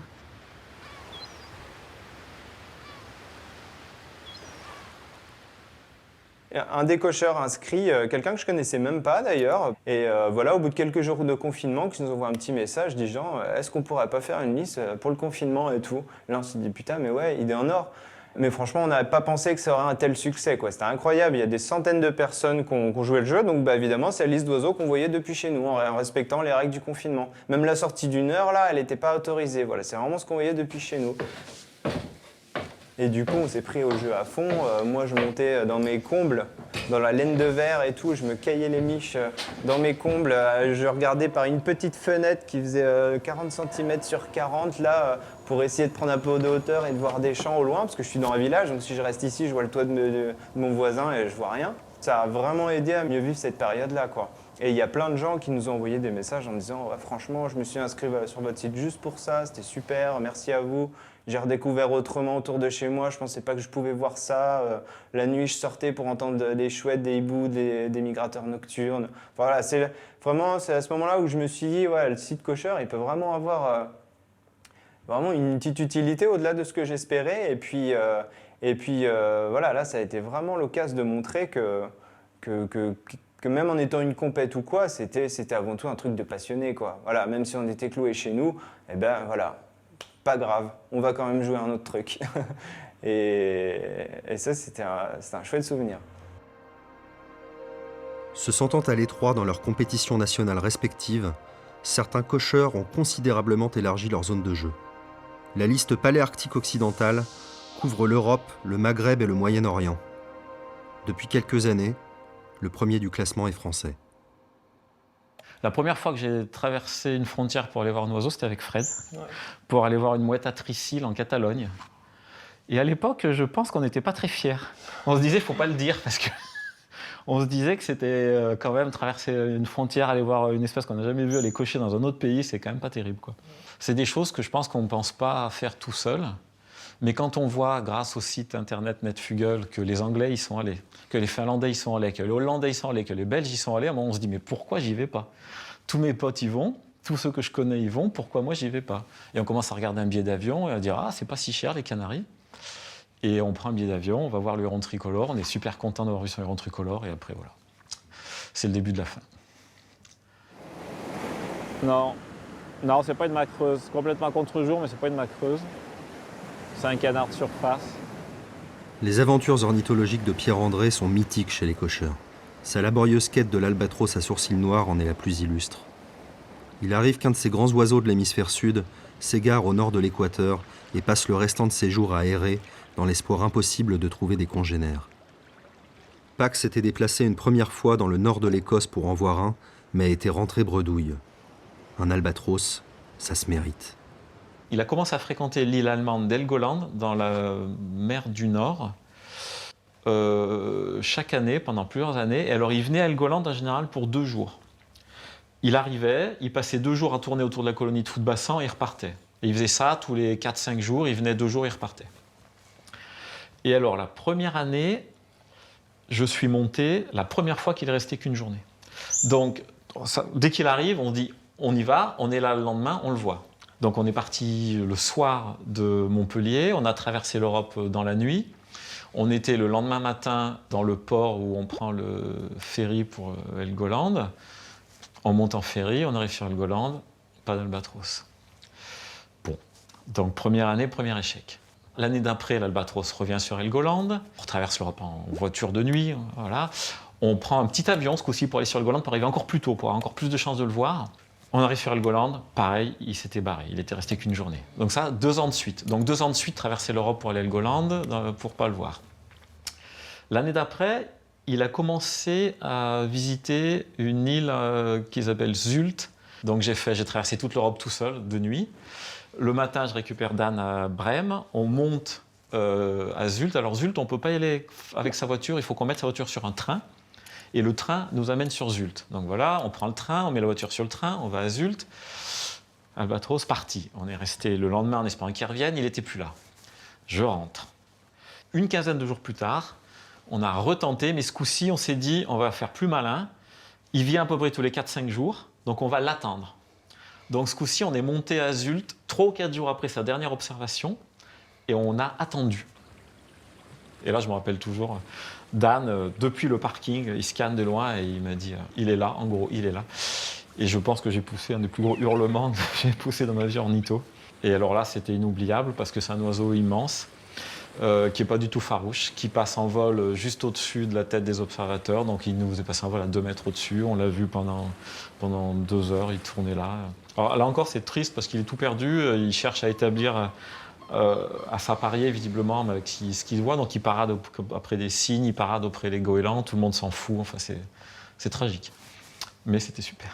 Un décocheur inscrit, quelqu'un que je connaissais même pas d'ailleurs. Et voilà, au bout de quelques jours de confinement, qui nous envoie un petit message disant est-ce qu'on pourrait pas faire une liste pour le confinement et tout. Là, on s'est dit putain, mais ouais, idée en or. Mais franchement, on n'avait pas pensé que ça aurait un tel succès, quoi. C'était incroyable. Il y a des centaines de personnes qui ont joué le jeu. Donc bah, évidemment, c'est la liste d'oiseaux qu'on voyait depuis chez nous, en respectant les règles du confinement. Même la sortie d'une heure, là, elle n'était pas autorisée. Voilà, c'est vraiment ce qu'on voyait depuis chez nous. Et du coup, on s'est pris au jeu à fond. Moi, je montais dans mes combles, dans la laine de verre et tout. Je me caillais les miches dans mes combles. Je regardais par une petite fenêtre qui faisait 40 cm sur 40, là, pour essayer de prendre un peu de hauteur et de voir des champs au loin, parce que je suis dans un village. Donc si je reste ici, je vois le toit de mon voisin et je vois rien. Ça a vraiment aidé à mieux vivre cette période-là, quoi. Et il y a plein de gens qui nous ont envoyé des messages en disant ouais, franchement, je me suis inscrit sur votre site juste pour ça, c'était super, merci à vous. J'ai redécouvert autrement autour de chez moi, je pensais pas que je pouvais voir ça. La nuit, je sortais pour entendre des chouettes, des hiboux, des migrateurs nocturnes. Voilà, c'est à ce moment-là où je me suis dit, ouais, le site cocheur, il peut vraiment avoir vraiment une petite utilité au-delà de ce que j'espérais. Et puis voilà, là, ça a été vraiment l'occasion de montrer que même en étant une compète ou quoi, c'était avant tout un truc de passionné, quoi. Voilà, même si on était cloués chez nous, eh ben voilà. Pas grave, on va quand même jouer à un autre truc. et ça, c'était un chouette souvenir. Se sentant à l'étroit dans leurs compétitions nationales respectives, certains cocheurs ont considérablement élargi leur zone de jeu. La liste paléarctique occidentale couvre l'Europe, le Maghreb et le Moyen-Orient. Depuis quelques années, le premier du classement est français. La première fois que j'ai traversé une frontière pour aller voir un oiseau, c'était avec Fred, pour aller voir une mouette à tricyle en Catalogne. Et à l'époque, je pense qu'on n'était pas très fiers. On se disait, il ne faut pas le dire, parce que on se disait que c'était quand même traverser une frontière, aller voir une espèce qu'on n'a jamais vue, aller cocher dans un autre pays, c'est quand même pas terrible, quoi. C'est des choses que je pense qu'on ne pense pas faire tout seul. Mais quand on voit, grâce au site internet Netfugel, que les Anglais y sont allés, que les Finlandais y sont allés, que les Hollandais y sont allés, que les Belges y sont allés, on se dit mais pourquoi j'y vais pas? Tous mes potes y vont, tous ceux que je connais y vont, pourquoi moi j'y vais pas? Et on commence à regarder un billet d'avion et à dire ah c'est pas si cher les Canaries. Et on prend un billet d'avion, on va voir le héron tricolore, on est super content d'avoir vu son héron tricolore et après voilà. C'est le début de la fin. Non, c'est pas une macreuse, complètement contre-jour, mais c'est pas une macreuse. C'est un canard de surface. Les aventures ornithologiques de Pierre-André sont mythiques chez les cocheurs. Sa laborieuse quête de l'albatros à sourcils noirs en est la plus illustre. Il arrive qu'un de ces grands oiseaux de l'hémisphère sud s'égare au nord de l'équateur et passe le restant de ses jours à errer dans l'espoir impossible de trouver des congénères. Pax s'était déplacé une première fois dans le nord de l'Écosse pour en voir un, mais était rentré bredouille. Un albatros, ça se mérite. Il a commencé à fréquenter l'île allemande d'Helgoland, dans la mer du Nord, chaque année, pendant plusieurs années. Et alors, il venait à Helgoland en général pour 2 jours. Il arrivait, il passait 2 jours à tourner autour de la colonie de Foutbassan et il repartait. Et il faisait ça tous les 4-5 jours, il venait 2 jours et il repartait. Et alors, la première année, je suis monté la première fois qu'il est resté qu'une journée. Donc, dès qu'il arrive, on dit on y va, on est là le lendemain, on le voit. Donc on est parti le soir de Montpellier, on a traversé l'Europe dans la nuit. On était le lendemain matin dans le port où on prend le ferry pour Helgoland. On monte en ferry, on arrive sur Helgoland, pas d'albatros. Bon, donc première année, premier échec. L'année d'après, l'albatros revient sur Helgoland. On traverse l'Europe en voiture de nuit, voilà. On prend un petit avion, ce coup-ci, pour aller sur Helgoland, pour arriver encore plus tôt, pour avoir encore plus de chances de le voir. On arrive sur Helgoland, pareil, il s'était barré, il était resté qu'une journée. Donc ça, 2 ans de suite. Donc 2 ans de suite, traverser l'Europe pour aller à Helgoland, pour pas le voir. L'année d'après, il a commencé à visiter une île qu'ils appellent Zult. Donc j'ai traversé toute l'Europe tout seul, de nuit. Le matin, je récupère Dan à Brême, on monte à Zult. Alors Zult, on ne peut pas y aller avec sa voiture, il faut qu'on mette sa voiture sur un train. Et le train nous amène sur Zult. Donc voilà, on prend le train, on met la voiture sur le train, on va à Zult. Albatros, parti. On est resté le lendemain en espérant qu'il revienne, il n'était plus là. Je rentre. Une quinzaine de jours plus tard, on a retenté, mais ce coup-ci, on s'est dit, on va faire plus malin. Il vient à peu près tous les 4-5 jours, donc on va l'attendre. Donc ce coup-ci, on est monté à Zult 3 ou 4 jours après sa dernière observation, et on a attendu. Et là, je me rappelle toujours, Dan, depuis le parking, il scanne de loin et il m'a dit il est là, en gros, il est là. Et je pense que j'ai poussé un des plus gros hurlements que j'ai poussé dans ma vie en Ito. Et alors là, c'était inoubliable parce que c'est un oiseau immense, qui n'est pas du tout farouche, qui passe en vol juste au-dessus de la tête des observateurs. Donc il nous est passé en vol à 2 mètres au-dessus. On l'a vu pendant 2 heures, il tournait là. Alors là encore, c'est triste parce qu'il est tout perdu. Il cherche à établir. À s'apparier visiblement avec ce qu'il voit, donc il parade après des signes, il parade auprès des goélands, tout le monde s'en fout, enfin c'est tragique. Mais c'était super.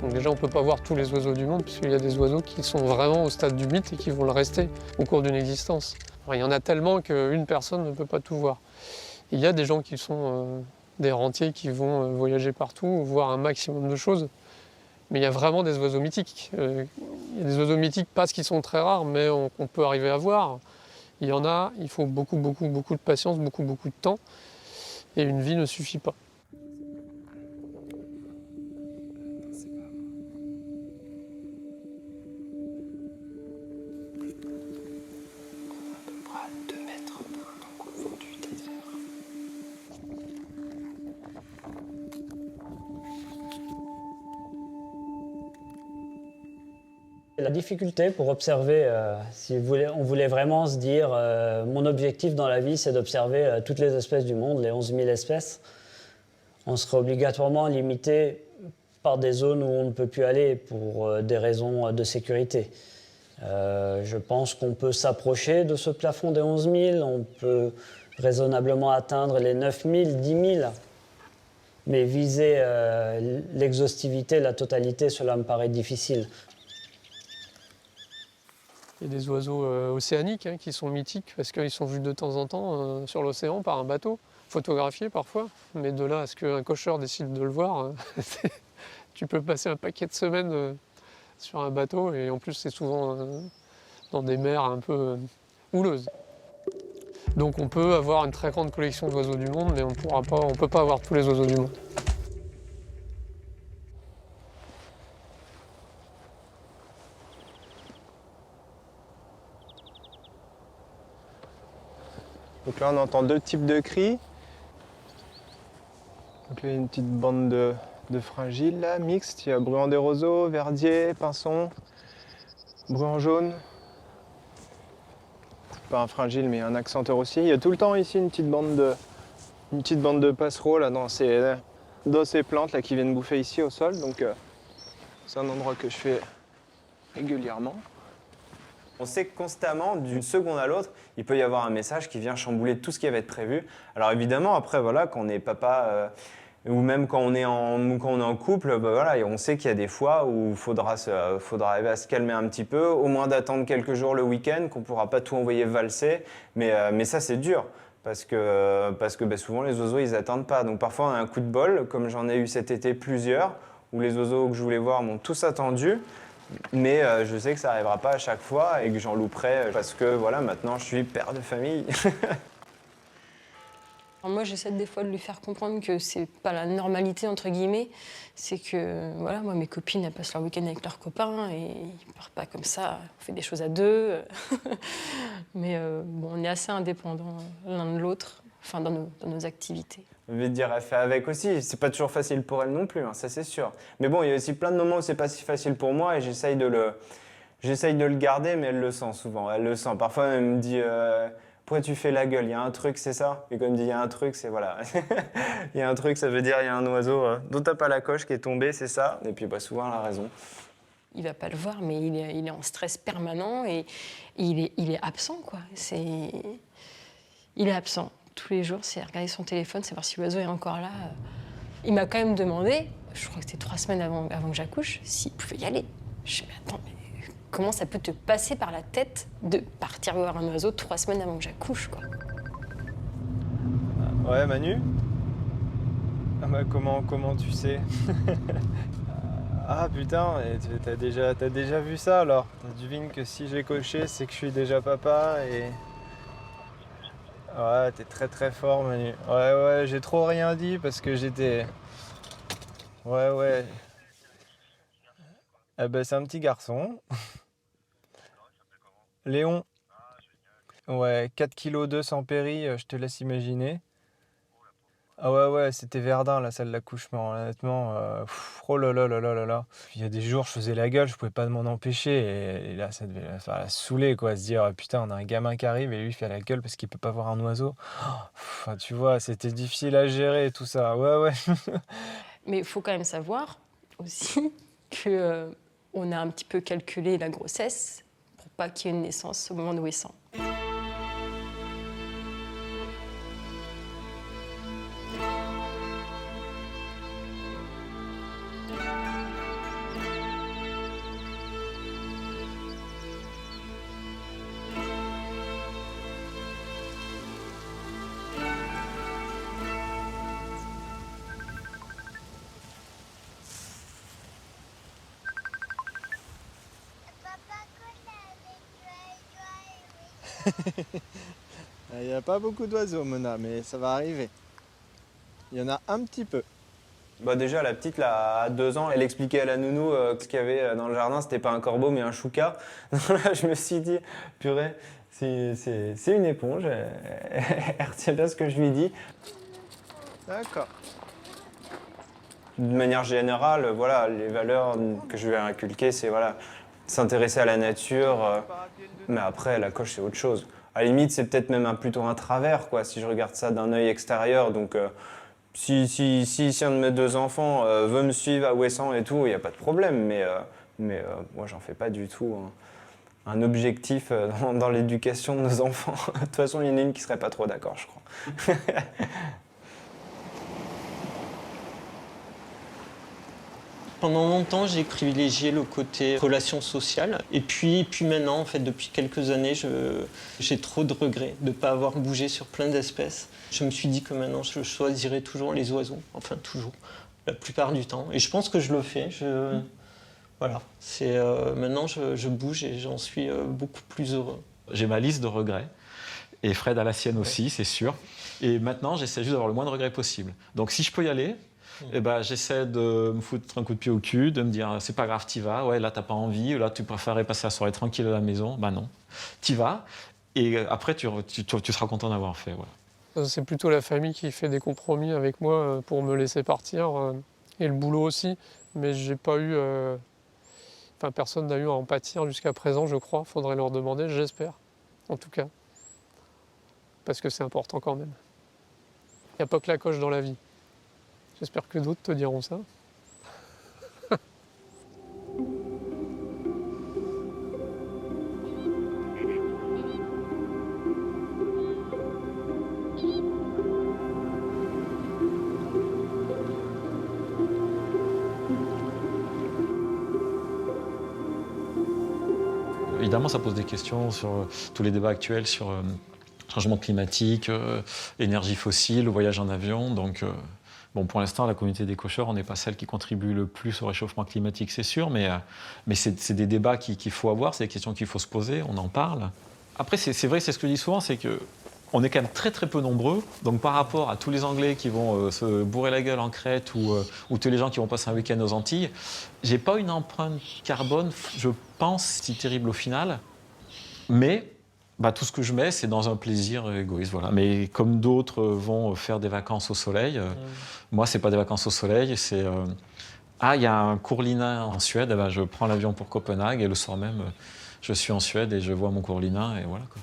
Donc déjà, on ne peut pas voir tous les oiseaux du monde, puisqu'il y a des oiseaux qui sont vraiment au stade du mythe et qui vont le rester au cours d'une existence. Alors, il y en a tellement qu'une personne ne peut pas tout voir. Il y a des gens qui sont des rentiers qui vont voyager partout, voir un maximum de choses. Mais il y a vraiment des oiseaux mythiques. Il y a des oiseaux mythiques parce qu'ils sont très rares, mais on peut arriver à voir. Il y en a, il faut beaucoup de patience, beaucoup de temps. Et une vie ne suffit pas. La difficulté pour observer, si on voulait vraiment se dire mon objectif dans la vie c'est d'observer toutes les espèces du monde, les 11 000 espèces, on serait obligatoirement limité par des zones où on ne peut plus aller pour des raisons de sécurité. Je pense qu'on peut s'approcher de ce plafond des 11 000, on peut raisonnablement atteindre les 9 000, 10 000, mais viser l'exhaustivité, la totalité, cela me paraît difficile. Il y a des oiseaux océaniques qui sont mythiques parce qu'ils sont vus de temps en temps sur l'océan par un bateau, photographiés parfois. Mais de là à ce qu'un cocheur décide de le voir, tu peux passer un paquet de semaines sur un bateau et en plus c'est souvent dans des mers un peu houleuses. Donc on peut avoir une très grande collection d'oiseaux du monde, mais on ne peut pas avoir tous les oiseaux du monde. Donc là, on entend 2 types de cris. Donc là, il y a une petite bande de fringilles là, mixte. Il y a bruant des roseaux, verdier, pinson, bruant jaune. Pas un fringille, mais un accenteur aussi. Il y a tout le temps ici une petite bande de passereaux là, dans ces plantes là, qui viennent bouffer ici au sol. Donc c'est un endroit que je fais régulièrement. On sait que constamment, d'une seconde à l'autre, il peut y avoir un message qui vient chambouler tout ce qui avait été prévu. Alors évidemment, après, voilà, quand on est papa, ou même quand on est en couple, bah voilà, et on sait qu'il y a des fois où il faudra arriver à se calmer un petit peu, au moins d'attendre quelques jours le week-end, qu'on ne pourra pas tout envoyer valser. Mais ça, c'est dur, parce que bah, souvent, les oiseaux, ils n'attendent pas. Donc parfois, on a un coup de bol, comme j'en ai eu cet été plusieurs, où les oiseaux que je voulais voir m'ont tous attendu. Mais je sais que ça n'arrivera pas à chaque fois et que j'en louperai parce que voilà, maintenant je suis père de famille. Moi, j'essaie des fois de lui faire comprendre que c'est pas la normalité, entre guillemets. C'est que, voilà, moi, mes copines, elles passent leur week-end avec leurs copains et ils partent pas comme ça. On fait des choses à 2. Mais bon, on est assez indépendants l'un de l'autre, enfin, dans nos activités. Je vais te dire, elle fait avec aussi. C'est pas toujours facile pour elle non plus, hein, ça c'est sûr. Mais bon, il y a aussi plein de moments où c'est pas si facile pour moi et j'essaye de J'essaye de le garder, mais elle le sent souvent. Elle le sent. Parfois, elle me dit pourquoi tu fais la gueule? Il y a un truc, c'est ça? Et quand elle me dit il y a un truc, c'est voilà. Il y a un truc, ça veut dire il y a un oiseau dont t'as pas la coche qui est tombé, c'est ça? Et puis souvent, elle a raison. Il va pas le voir, mais il est en stress permanent et il est absent, quoi. Il est absent. Tous les jours, c'est regarder son téléphone, savoir si l'oiseau est encore là. Il m'a quand même demandé, je crois que c'était 3 semaines avant que j'accouche, s'il pouvait y aller. Je me dis, mais attends, mais comment ça peut te passer par la tête de partir voir un oiseau 3 semaines avant que j'accouche, quoi? Ouais, Manu? Ah bah comment tu sais? Ah putain, t'as déjà vu ça alors? Tu devines que si j'ai coché, c'est que je suis déjà papa et... Ouais, t'es très très fort, Manu. Ouais, j'ai trop rien dit parce que j'étais... Ouais. Eh ben, c'est un petit garçon. Léon. Ouais, 4,2 kg sans péri, je te laisse imaginer. Ah ouais, c'était Verdun, la salle d'accouchement, honnêtement. Oh là là là là là là. Il y a des jours, je faisais la gueule, je pouvais pas m'en empêcher. Et là, ça devait la saouler, quoi. Se dire, putain, on a un gamin qui arrive et lui, il fait la gueule parce qu'il peut pas voir un oiseau. Enfin, tu vois, c'était difficile à gérer, tout ça. Ouais. Mais il faut quand même savoir aussi qu'on a un petit peu calculé la grossesse pour pas qu'il y ait une naissance au moment de Wesson. Il n'y a pas beaucoup d'oiseaux, Mona, mais ça va arriver. Il y en a un petit peu. Bah déjà, la petite, là, à 2 ans, elle expliquait à la nounou que ce qu'il y avait dans le jardin, c'était pas un corbeau, mais un chouca. Là, je me suis dit, purée, c'est une éponge. Elle retient bien ce que je lui dis. D'accord. De manière générale, voilà, les valeurs que je vais inculquer, c'est voilà, s'intéresser à la nature. Mais après, la coche, c'est autre chose. À la limite, c'est peut-être même plutôt un travers, quoi, si je regarde ça d'un œil extérieur. Donc, si un de mes 2 enfants veut me suivre à Ouessant et tout, il n'y a pas de problème. Mais moi, j'en fais pas du tout un objectif dans l'éducation de nos enfants. De toute façon, il y en a une qui serait pas trop d'accord, je crois. Pendant longtemps, j'ai privilégié le côté relations sociales. Et puis maintenant, en fait, depuis quelques années, j'ai trop de regrets de ne pas avoir bougé sur plein d'espèces. Je me suis dit que maintenant, je choisirais toujours les oiseaux. Enfin, toujours, la plupart du temps. Et je pense que je le fais. Voilà. Maintenant, je bouge et j'en suis beaucoup plus heureux. J'ai ma liste de regrets. Et Fred a la sienne aussi, c'est sûr. Et maintenant, j'essaie juste d'avoir le moins de regrets possible. Donc, si je peux y aller... Eh ben, j'essaie de me foutre un coup de pied au cul, de me dire c'est pas grave, t'y vas, ouais, là t'as pas envie, là tu préférais passer la soirée tranquille à la maison, bah non, t'y vas, et après tu seras content d'avoir fait. Voilà. C'est plutôt la famille qui fait des compromis avec moi pour me laisser partir, et le boulot aussi, mais j'ai pas eu. Enfin, personne n'a eu à en pâtir jusqu'à présent, je crois, faudrait leur demander, j'espère, en tout cas, parce que c'est important quand même. Il n'y a pas que la coche dans la vie. J'espère que d'autres te diront ça. Évidemment, ça pose des questions sur tous les débats actuels sur changement climatique, énergie fossile, voyage en avion. Donc, bon, pour l'instant, la communauté des cocheurs, on n'est pas celle qui contribue le plus au réchauffement climatique, c'est sûr, mais c'est des débats qu'il faut avoir, c'est des questions qu'il faut se poser, on en parle. Après, c'est vrai, c'est ce que je dis souvent, c'est qu'on est quand même très très peu nombreux, donc par rapport à tous les Anglais qui vont se bourrer la gueule en Crète ou tous les gens qui vont passer un week-end aux Antilles, j'ai pas une empreinte carbone, je pense, si terrible au final, mais... Bah, tout ce que je mets, c'est dans un plaisir égoïste. Voilà. Mais comme d'autres vont faire des vacances au soleil, moi, c'est pas des vacances au soleil, c'est Ah, il y a un courlina en Suède, eh ben, je prends l'avion pour Copenhague et le soir même, je suis en Suède et je vois mon courlina et voilà quoi.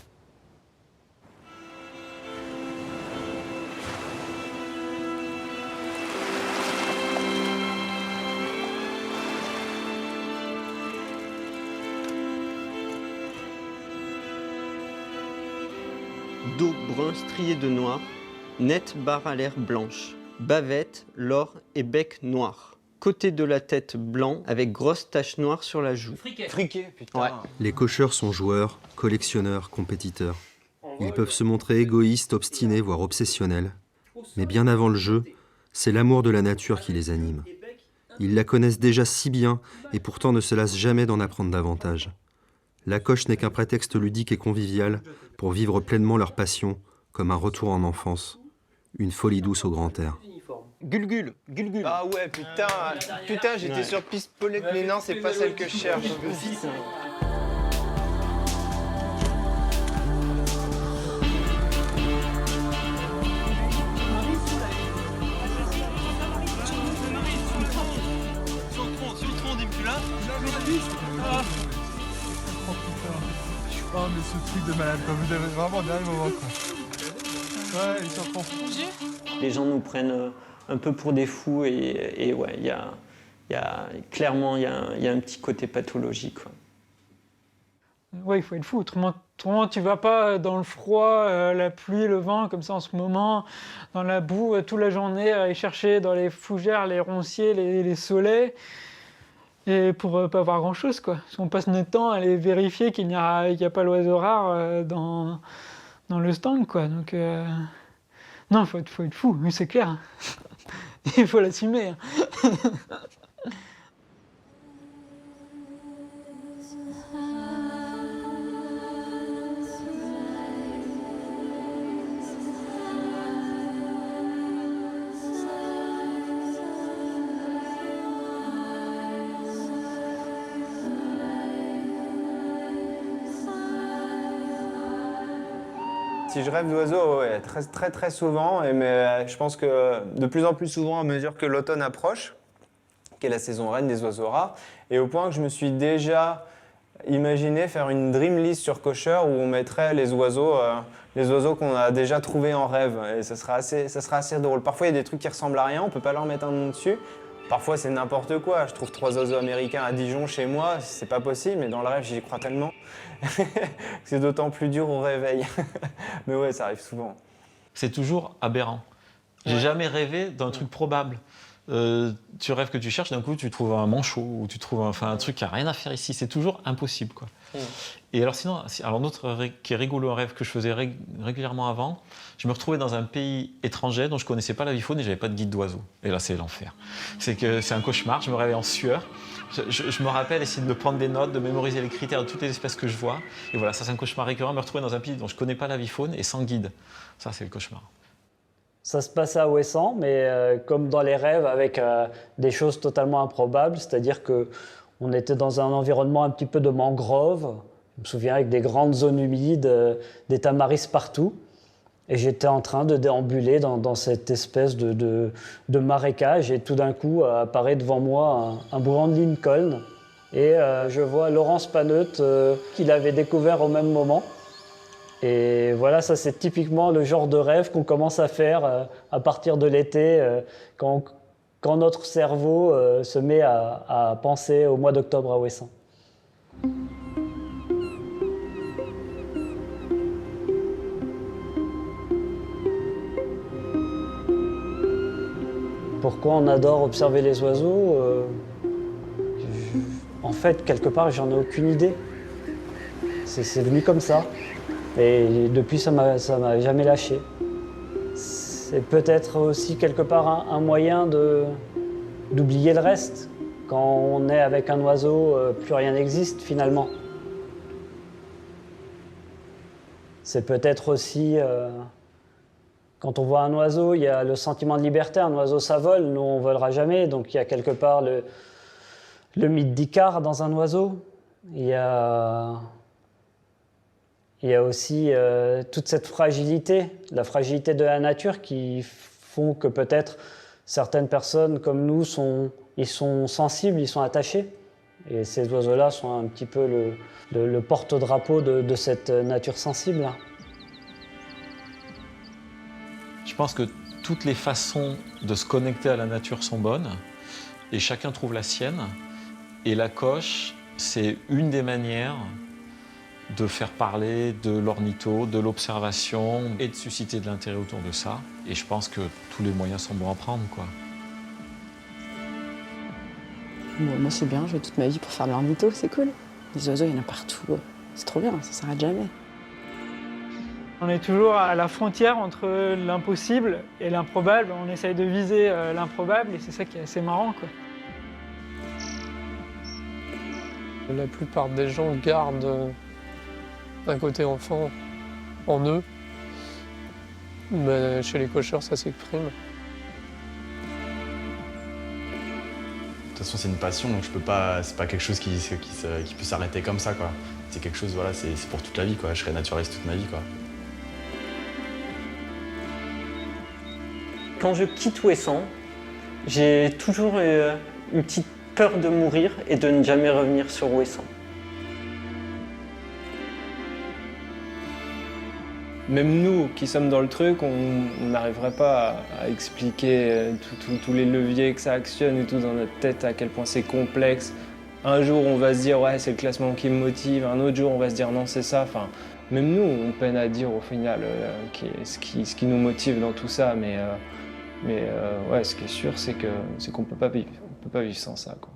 Dos brun strié de noir, nette barre à l'air blanche, bavette, lore et bec noir. Côté de la tête blanc avec grosse tache noire sur la joue. Friqué, putain. Ouais. Les cocheurs sont joueurs, collectionneurs, compétiteurs. Ils peuvent se montrer égoïstes, obstinés, voire obsessionnels. Mais bien avant le jeu, c'est l'amour de la nature qui les anime. Ils la connaissent déjà si bien et pourtant ne se lassent jamais d'en apprendre davantage. La coche n'est qu'un prétexte ludique et convivial pour vivre pleinement leur passion, comme un retour en enfance, une folie douce au grand air. Gulgul. Ah ouais, putain, j'étais sur piste Paulette, mais non, c'est pas celle que je cherche. Citron, dis-tu là? Oh mais ce truc de malade, quoi. Vous avez vraiment dernier moment quoi. Ouais, ils sont trop. Les gens nous prennent un peu pour des fous et ouais, il y a clairement il y a un petit côté pathologique. Quoi. Ouais, il faut être fou. Autrement, tu vas pas dans le froid, la pluie, le vent, comme ça en ce moment, dans la boue, toute la journée, aller chercher dans les fougères, les ronciers, les soleils. Et pour pas avoir grand-chose, quoi. Parce qu'on passe notre temps à aller vérifier qu'il n'y a pas l'oiseau rare dans le stand, quoi. Donc, non, faut être fou, mais c'est clair. Il faut l'assumer. Si je rêve d'oiseaux, ouais, très souvent, mais je pense que de plus en plus souvent à mesure que l'automne approche, qui est la saison reine des oiseaux rares, et au point que je me suis déjà imaginé faire une dream list sur Cocheur où on mettrait les oiseaux qu'on a déjà trouvés en rêve, et ça sera assez drôle. Parfois il y a des trucs qui ressemblent à rien, on peut pas leur mettre un nom dessus. Parfois c'est n'importe quoi, je trouve 3 oiseaux américains à Dijon chez moi, c'est pas possible, mais dans le rêve j'y crois tellement. C'est d'autant plus dur au réveil. Mais ouais, ça arrive souvent. C'est toujours aberrant. J'ai jamais rêvé d'un truc probable. Tu rêves que tu cherches, d'un coup tu trouves un manchot ou tu trouves un truc qui n'a rien à faire ici. C'est toujours impossible, quoi. Et alors sinon, l'autre qui est rigolo, un rêve que je faisais régulièrement avant, je me retrouvais dans un pays étranger dont je ne connaissais pas la vie faune et je n'avais pas de guide d'oiseaux. Et là, c'est l'enfer. C'est un cauchemar, je me réveille en sueur. Je me rappelle essayer de prendre des notes, de mémoriser les critères de toutes les espèces que je vois. Et voilà, ça c'est un cauchemar récurrent, me retrouver dans un pays dont je ne connais pas la vie faune et sans guide. Ça, c'est le cauchemar. Ça se passait à Ouessant, mais comme dans les rêves, avec des choses totalement improbables, c'est-à-dire qu'on était dans un environnement un petit peu de mangrove, je me souviens avec des grandes zones humides, des tamaris partout, et j'étais en train de déambuler dans cette espèce de marécage, et tout d'un coup apparaît devant moi un bourran de Lincoln, et je vois Laurence Paneut qu'il avait découvert au même moment. Et voilà, ça c'est typiquement le genre de rêve qu'on commence à faire à partir de l'été, quand notre cerveau se met à penser au mois d'octobre à Ouessant. Pourquoi on adore observer les oiseaux En fait, quelque part, j'en ai aucune idée. C'est venu comme ça. Et depuis, ça m'a jamais lâché. C'est peut-être aussi quelque part un moyen d'oublier le reste. Quand on est avec un oiseau, plus rien n'existe finalement. C'est peut-être aussi, quand on voit un oiseau, il y a le sentiment de liberté. Un oiseau, ça vole, nous on ne volera jamais. Donc il y a quelque part le mythe d'Icare dans un oiseau. Il y a aussi toute cette fragilité, la fragilité de la nature qui font que peut-être certaines personnes comme nous ils sont sensibles, ils sont attachés. Et ces oiseaux-là sont un petit peu le porte-drapeau de cette nature sensible-là. Je pense que toutes les façons de se connecter à la nature sont bonnes et chacun trouve la sienne. Et la coche, c'est une des manières de faire parler de l'ornitho, de l'observation et de susciter de l'intérêt autour de ça. Et je pense que tous les moyens sont bons à prendre, quoi. Bon, moi c'est bien, je vais toute ma vie pour faire de l'ornitho, c'est cool. Les oiseaux, il y en a partout. C'est trop bien, ça s'arrête jamais. On est toujours à la frontière entre l'impossible et l'improbable. On essaye de viser l'improbable et c'est ça qui est assez marrant, quoi. La plupart des gens gardent un côté enfant en eux, mais chez les cocheurs, ça s'exprime. De toute façon, c'est une passion, donc je peux pas. C'est pas quelque chose qui peut s'arrêter comme ça, quoi. C'est quelque chose, voilà, c'est pour toute la vie, quoi. Je serai naturaliste toute ma vie, quoi. Quand je quitte Ouessant, j'ai toujours une petite peur de mourir et de ne jamais revenir sur Ouessant. Même nous qui sommes dans le truc, on n'arriverait pas à expliquer tous les leviers que ça actionne et tout dans notre tête, à quel point c'est complexe. Un jour on va se dire ouais c'est le classement qui me motive, un autre jour on va se dire non c'est ça. Enfin, même nous on peine à dire au final ce qui nous motive dans tout ça, mais ouais, ce qui est sûr c'est qu'on peut pas vivre sans ça, quoi.